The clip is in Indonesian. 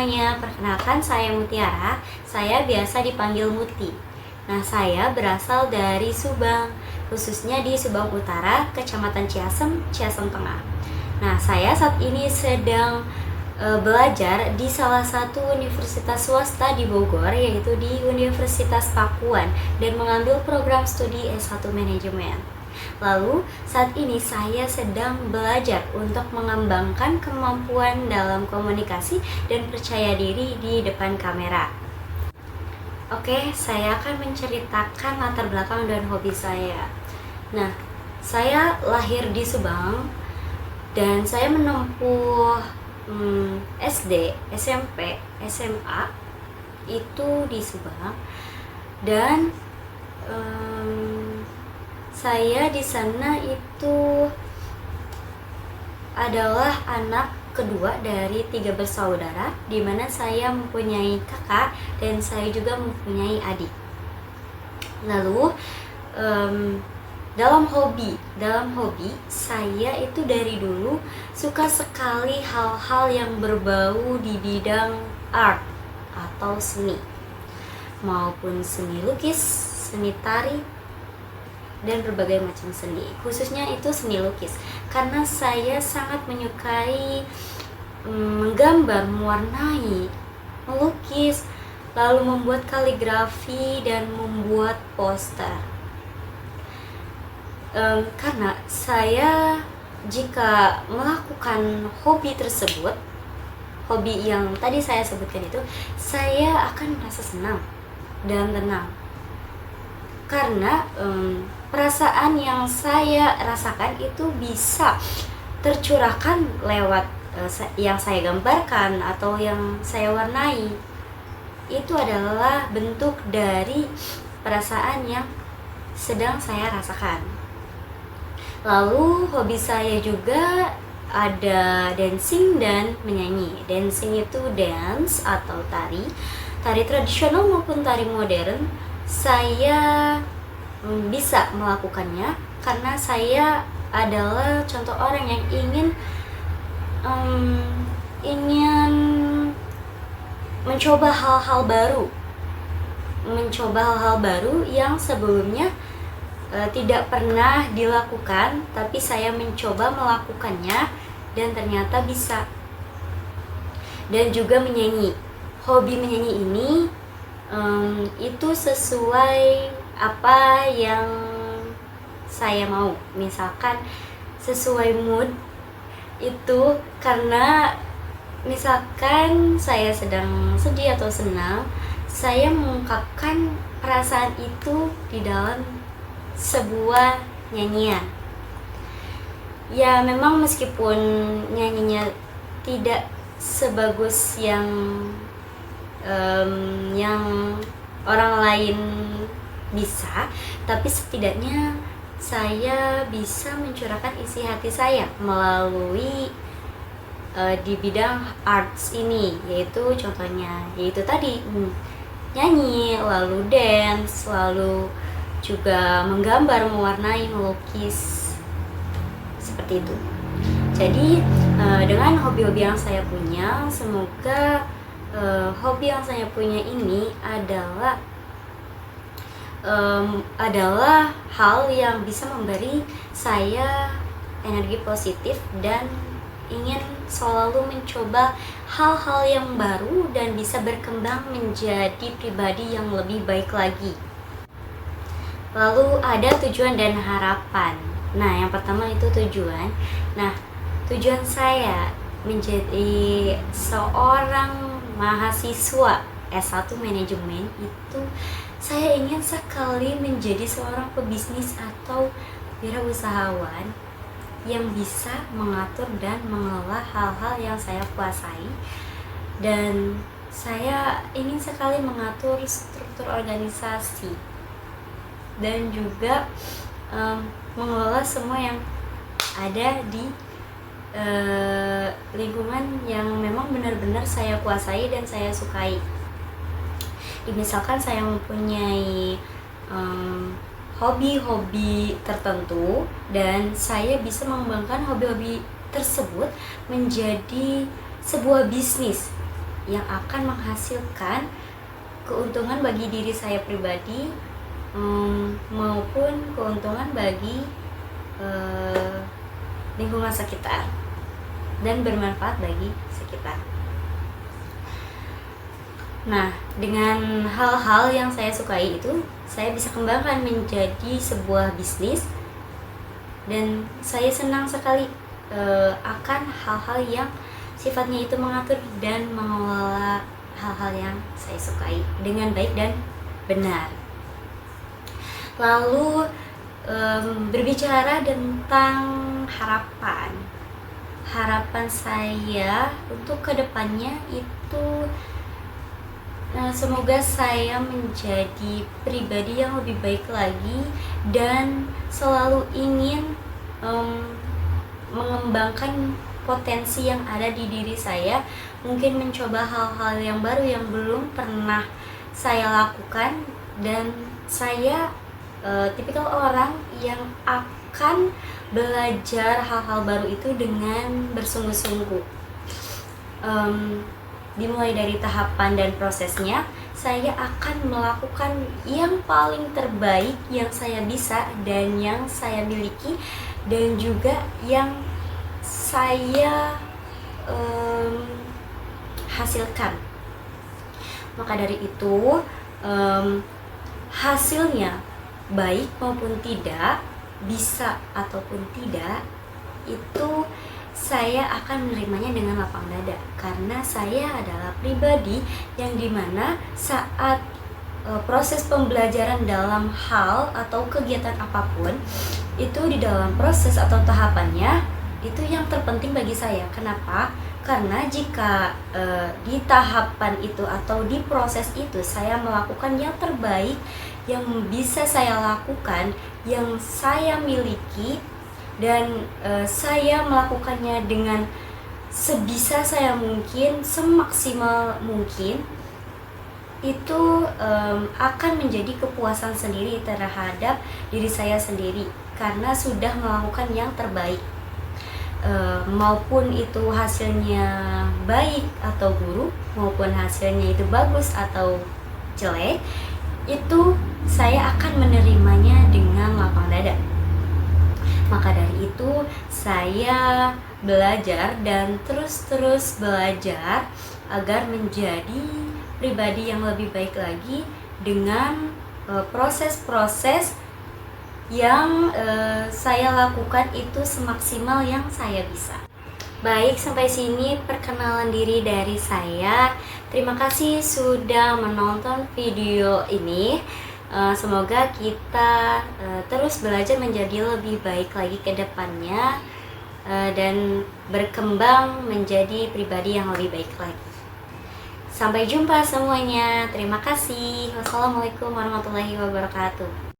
semuanya, perkenalkan saya Mutiara, saya biasa dipanggil Muti. Nah, saya berasal dari Subang, khususnya di Subang Utara, Kecamatan Ciasem, Ciasem Tengah. Nah, saya saat ini sedang belajar di salah satu universitas swasta di Bogor, yaitu di Universitas Pakuan, dan mengambil program studi S1 Manajemen. Lalu, saat ini saya sedang belajar untuk mengembangkan kemampuan dalam komunikasi dan percaya diri di depan kamera. Oke, saya akan menceritakan latar belakang dan hobi saya. Nah, saya lahir di Subang dan saya menempuh SD, SMP, SMA itu di Subang, dan saya di sana itu adalah anak kedua dari 3 bersaudara, di mana saya mempunyai kakak dan saya juga mempunyai adik. Lalu dalam hobi saya itu dari dulu suka sekali hal-hal yang berbau di bidang art atau seni, maupun seni lukis, seni tari, dan berbagai macam seni, khususnya itu seni lukis, karena saya sangat menyukai menggambar, mewarnai, melukis, lalu membuat kaligrafi dan membuat poster. Karena saya jika melakukan hobi tersebut, hobi yang tadi saya sebutkan itu, saya akan merasa senang dan tenang, karena perasaan yang saya rasakan itu bisa tercurahkan lewat yang saya gambarkan atau yang saya warnai. Itu adalah bentuk dari perasaan yang sedang saya rasakan. Lalu hobi saya juga ada dancing dan menyanyi. Dancing itu dance atau tari tradisional maupun tari modern. Saya bisa melakukannya karena saya adalah contoh orang yang ingin mencoba hal-hal baru yang sebelumnya tidak pernah dilakukan, tapi saya mencoba melakukannya dan ternyata bisa. Dan juga menyanyi, hobi menyanyi ini itu sesuai apa yang saya mau, misalkan sesuai mood itu, karena misalkan saya sedang sedih atau senang, saya mengungkapkan perasaan itu di dalam sebuah nyanyian. Ya, memang meskipun nyanyinya tidak sebagus yang orang lain bisa, tapi setidaknya saya bisa mencurahkan isi hati saya melalui di bidang arts ini, yaitu contohnya tadi nyanyi, lalu dance, lalu juga menggambar, mewarnai, melukis, seperti itu. Jadi dengan hobi-hobi yang saya punya, semoga hobi yang saya punya ini adalah hal yang bisa memberi saya energi positif dan ingin selalu mencoba hal-hal yang baru dan bisa berkembang menjadi pribadi yang lebih baik lagi. Lalu ada tujuan dan harapan. Nah, yang pertama itu tujuan. Nah, tujuan saya menjadi seorang mahasiswa S1 Manajemen itu, saya ingin sekali menjadi seorang pebisnis atau wirausahawan yang bisa mengatur dan mengelola hal-hal yang saya kuasai, dan saya ingin sekali mengatur struktur organisasi dan juga mengelola semua yang ada di lingkungan yang memang benar-benar saya kuasai dan saya sukai. Misalkan saya mempunyai hobi-hobi tertentu dan saya bisa mengembangkan hobi-hobi tersebut menjadi sebuah bisnis yang akan menghasilkan keuntungan bagi diri saya pribadi, maupun keuntungan bagi lingkungan sekitar dan bermanfaat bagi sekitar. Nah, dengan hal-hal yang saya sukai itu, saya bisa kembangkan menjadi sebuah bisnis, dan saya senang sekali akan hal-hal yang sifatnya itu mengatur dan mengelola hal-hal yang saya sukai dengan baik dan benar. Lalu berbicara tentang harapan saya untuk kedepannya itu, semoga saya menjadi pribadi yang lebih baik lagi dan selalu ingin mengembangkan potensi yang ada di diri saya, mungkin mencoba hal-hal yang baru yang belum pernah saya lakukan, dan saya tipikal orang yang akan belajar hal-hal baru itu dengan bersungguh-sungguh. Dimulai dari tahapan dan prosesnya, saya akan melakukan yang paling terbaik yang saya bisa dan yang saya miliki, dan juga yang saya hasilkan. Maka dari itu, hasilnya baik maupun tidak, bisa ataupun tidak, itu saya akan menerimanya dengan lapang dada, karena saya adalah pribadi yang dimana saat proses pembelajaran dalam hal atau kegiatan apapun, itu di dalam proses atau tahapannya itu yang terpenting bagi saya. Kenapa? Karena jika di tahapan itu atau di proses itu saya melakukan yang terbaik yang bisa saya lakukan, yang saya miliki, dan saya melakukannya dengan sebisa saya mungkin, semaksimal mungkin, itu akan menjadi kepuasan sendiri terhadap diri saya sendiri, karena sudah melakukan yang terbaik. Maupun itu hasilnya baik atau buruk, maupun hasilnya itu bagus atau jelek, itu saya akan menerimanya dengan lapang dada. Maka dari itu saya belajar dan terus belajar agar menjadi pribadi yang lebih baik lagi dengan proses-proses yang saya lakukan itu semaksimal yang saya bisa. Baik, sampai sini perkenalan diri dari saya. Terima kasih sudah menonton video ini. Semoga kita terus belajar menjadi lebih baik lagi ke depannya, dan berkembang menjadi pribadi yang lebih baik lagi. Sampai jumpa semuanya. Terima kasih. Wassalamualaikum warahmatullahi wabarakatuh.